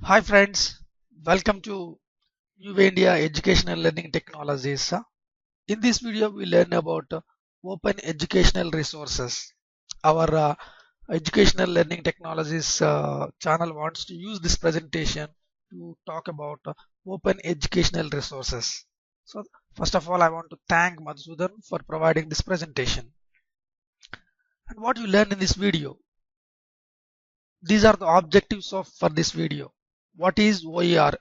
Hi friends, welcome to New India Educational Learning Technologies. In this video, we learn about open educational resources. Our Educational Learning Technologies channel wants to use this presentation to talk about open educational resources. So, first of all, I want to thank Madhusudan for providing this presentation. And what you learn in this video, these are the objectives of for this video. What is OER?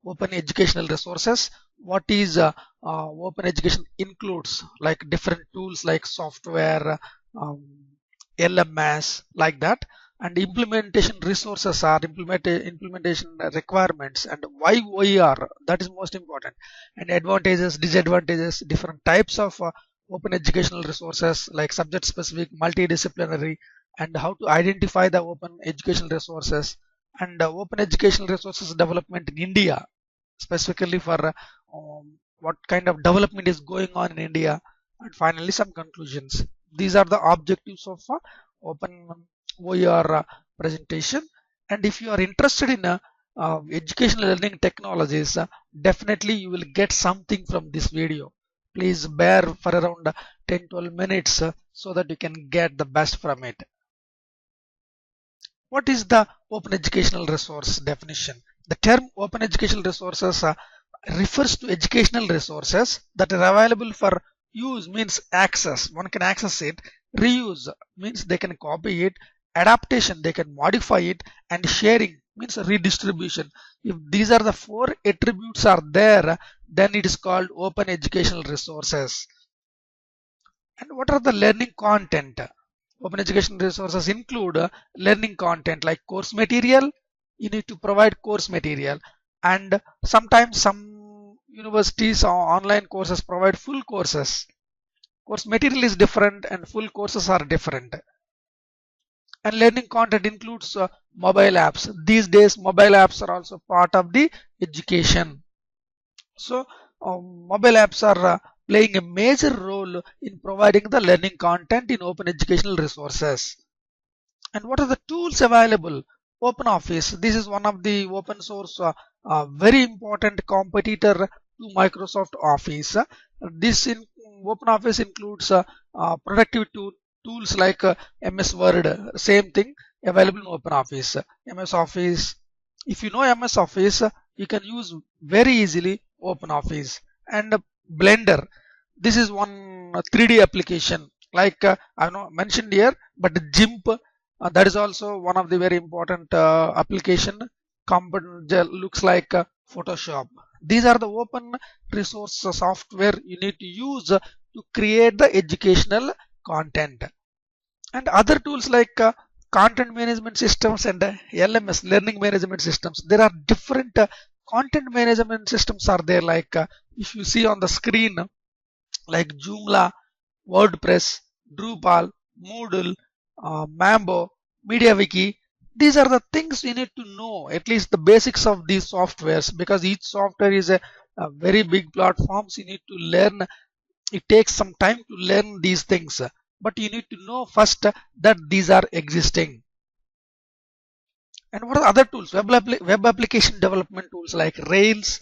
Open educational resources. What is open education includes, like different tools like software, um, LMS, like that, and implementation resources are implementation requirements, and why OER, that is most important, and advantages, disadvantages, different types of open educational resources like subject specific, multidisciplinary, and how to identify the open educational resources, and open educational resources development in India, specifically for what kind of development is going on in India, and finally some conclusions. These are the objectives of open OER presentation. And if you are interested in educational learning technologies, definitely you will get something from this video. Please bear for around 10-12 minutes so that you can get the best from it. What is the open educational resource definition? The term open educational resources refers to educational resources that are available for use, means access, one can access it, reuse means they can copy it, adaptation they can modify it, and sharing means redistribution. If these are the four attributes are there, then it is called open educational resources. And what are the learning content? Open education resources include learning content like course material. You need to provide course material, and sometimes some universities or online courses provide full courses. Course material is different and full courses are different. And learning content includes mobile apps. These days mobile apps are also part of the education. So mobile apps are playing a major role in providing the learning content in open educational resources. And what are the tools available? OpenOffice. This is one of the open source very important competitor to Microsoft Office. This in OpenOffice includes productive tools like MS Word. Same thing available in OpenOffice. MS Office. If you know MS Office, you can use very easily OpenOffice. And Blender. This is one 3D application like I know mentioned here, but GIMP, that is also one of the very important application. Component looks like Photoshop. These are the open resource software you need to use to create the educational content. And other tools like content management systems and LMS, learning management systems. There are different content management systems are there, like if you see on the screen, like Joomla, WordPress, Drupal, Moodle, Mambo, MediaWiki. These are the things you need to know, at least the basics of these softwares, because each software is a very big platform. So you need to learn. It takes some time to learn these things, but you need to know first that these are existing. And what are other tools? Web application development tools like Rails,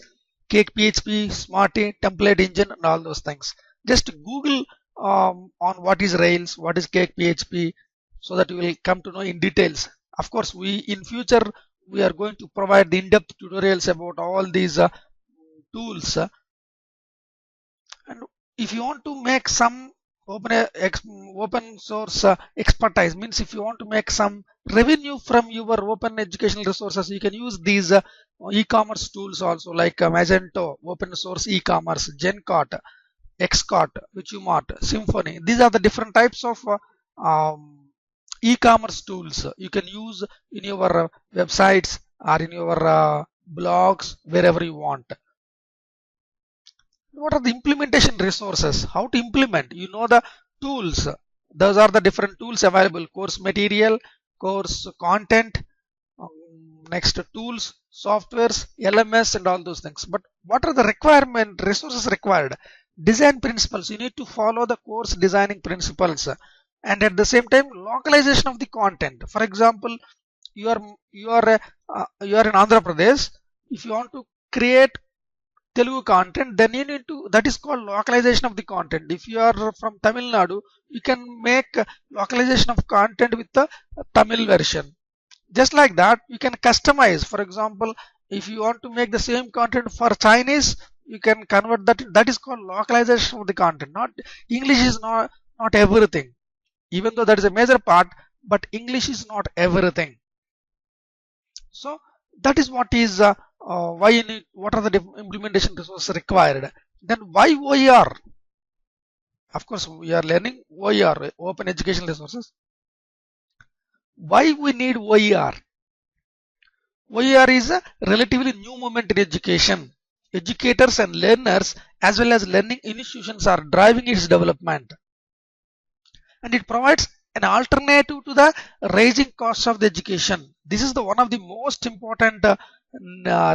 Cake PHP, Smarty, Template Engine, and all those things. Just Google on what is Rails, what is Cake PHP, so that you will come to know in details. Of course, in future we are going to provide the in-depth tutorials about all these tools. And if you want to make some open source expertise, means if you want to make some revenue from your open educational resources, you can use these e-commerce tools also, like Magento, open source e-commerce, GenCart, Xcart, Wichumart, Symphony. These are the different types of e-commerce tools you can use in your websites or in your blogs, wherever you want. What are the implementation resources? How to implement? You know the tools. Those are the different tools available. Course material, course content, next tools, softwares, LMS, and all those things. But what are the resources required? Design principles. You need to follow the course designing principles, and at the same time localization of the content. For example, you are in Andhra Pradesh. If you want to create Telugu content, then you need to, that is called localization of the content. If you are from Tamil Nadu, you can make localization of content with the Tamil version. Just like that, you can customize. For example, if you want to make the same content for Chinese, you can convert that. That is called localization of the content. Not English is not everything, even though that is a major part, but English is not everything. So that is what is why you need, what are the implementation resources required. Then why OER? Of course, we are learning OER, open educational resources. Why we need OER? OER is a relatively new movement in education. Educators and learners as well as learning institutions are driving its development, and it provides an alternative to the rising costs of the education. This is the one of the most important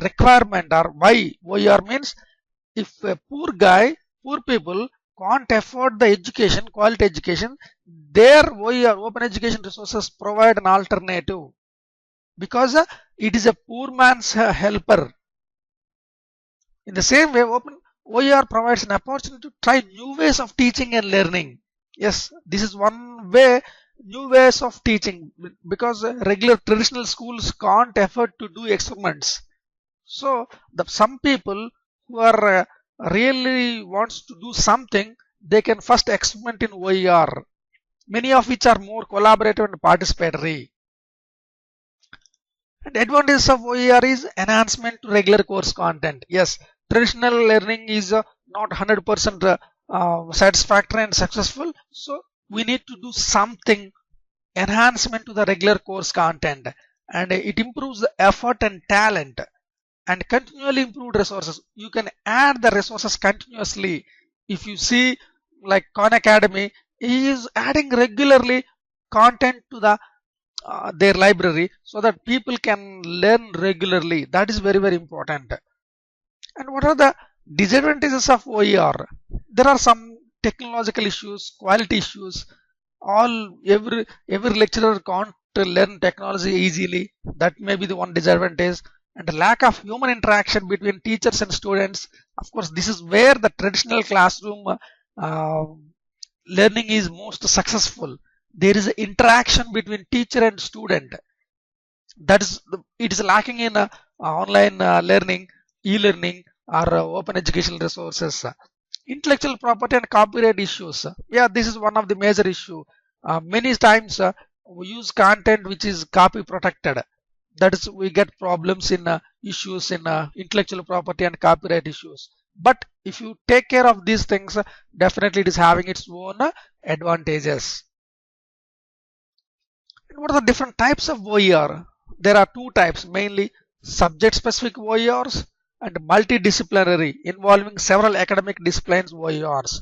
requirement, or why OER means, if a poor people can't afford the education, quality education, their OER, open education resources, provide an alternative, because it is a poor man's helper. In the same way, open OER provides an opportunity to try new ways of teaching and learning. Yes, this is one way, new ways of teaching, because regular traditional schools can't afford to do experiments. So some people who are really wants to do something, they can first experiment in OER, many of which are more collaborative and participatory. And advantages of OER is enhancement to regular course content. Yes, traditional learning is not 100% satisfactory and successful. So we need to do something, enhancement to the regular course content, and it improves the effort and talent, and continually improved resources. You can add the resources continuously. If you see, like Khan Academy, he is adding regularly content to their library, so that people can learn regularly. That is very, very important. And what are the disadvantages of OER? There are some technological issues, quality issues. Every lecturer can't learn technology easily. That may be the one disadvantage. And the lack of human interaction between teachers and students. Of course, this is where the traditional classroom learning is most successful. There is interaction between teacher and student. That is, it is lacking in online learning, e-learning, or open educational resources. Intellectual property and copyright issues. Yeah, this is one of the major issue. Many times we use content which is copy protected. That is, we get problems in issues in intellectual property and copyright issues. But if you take care of these things, definitely it is having its own advantages. And what are the different types of OER? There are two types, mainly subject specific OERs and multidisciplinary, involving several academic disciplines OERs.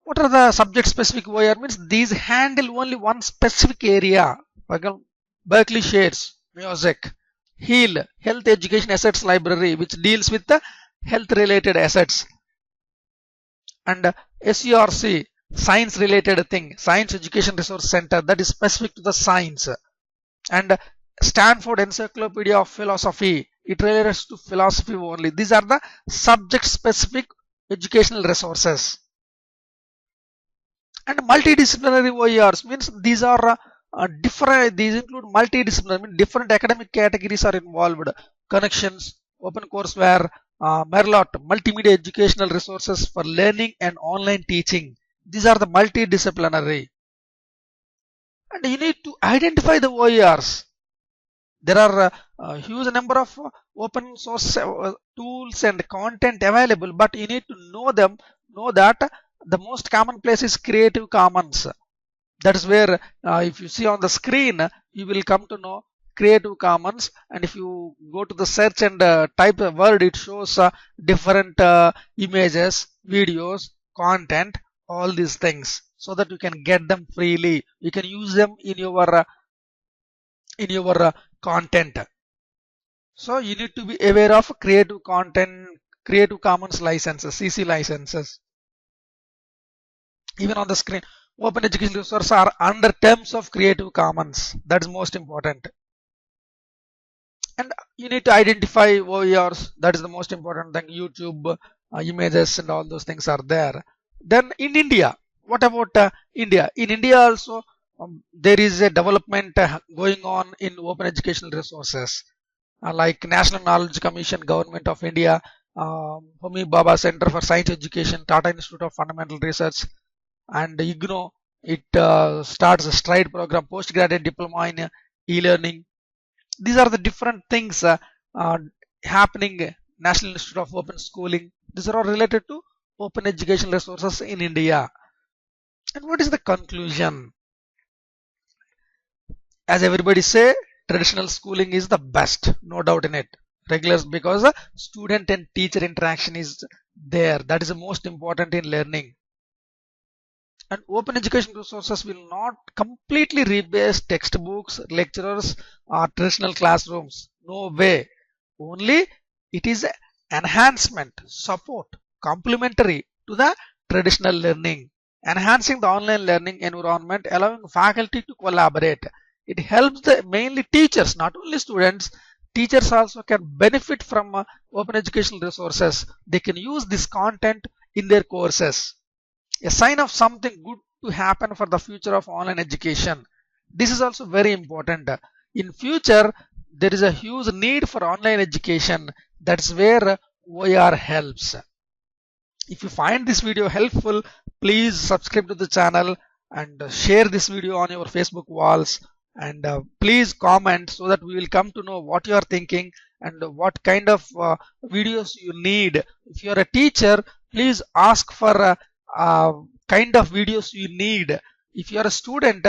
What are the subject specific OER? Means these handle only one specific area. For example, Berkeley Shares, music. HEAL, Health Education Assets Library, which deals with the health related assets. And SURC, science related thing, Science Education Resource Center, that is specific to the science. And Stanford Encyclopedia of Philosophy, it relates to philosophy only. These are the subject specific educational resources. And multidisciplinary OERs means these are different. These include multidisciplinary, mean different academic categories are involved. Connections, OpenCourseWare, Merlot, multimedia educational resources for learning and online teaching. These are the multidisciplinary. And you need to identify the OERs. There are a huge number of open source tools and content available, but you need to know them. Know that the most common place is Creative Commons. That is where, if you see on the screen, you will come to know Creative Commons. And if you go to the search and type a word, it shows different images, videos, content, all these things, so that you can get them freely. You can use them in your content. So you need to be aware of Creative Commons licenses, CC licenses. Even on the screen, Open educational resources are under terms of Creative Commons. That's most important. And you need to identify OERs. That is the most important thing. YouTube images and all those things are there. Then in India, what about India? In India also, there is a development going on in open educational resources, like National Knowledge Commission, Government of India, Homi Bhabha Center for Science Education, Tata Institute of Fundamental Research, and IGNO. It starts a STRIDE program, postgraduate diploma in e-learning. These are the different things uh, happening. National Institute of Open Schooling. These are all related to open educational resources in India. And what is the conclusion? As everybody say, traditional schooling is the best, no doubt in it. Regulars, because the student and teacher interaction is there. That is the most important in learning. And open education resources will not completely replace textbooks, lecturers, or traditional classrooms. No way. Only it is enhancement, support, complementary to the traditional learning, enhancing the online learning environment, allowing faculty to collaborate. It helps the mainly teachers, not only students. Teachers also can benefit from open educational resources. They can use this content in their courses. A sign of something good to happen for the future of online education. This is also very important. In future, there is a huge need for online education. That's where OER helps. If you find this video helpful, please subscribe to the channel and share this video on your Facebook walls, and please comment so that we will come to know what you are thinking and what kind of videos you need. If you are a teacher, please ask for kind of videos you need. If you are a student,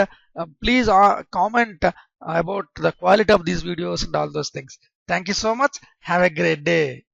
please comment about the quality of these videos and all those things. Thank you so much. Have a great day.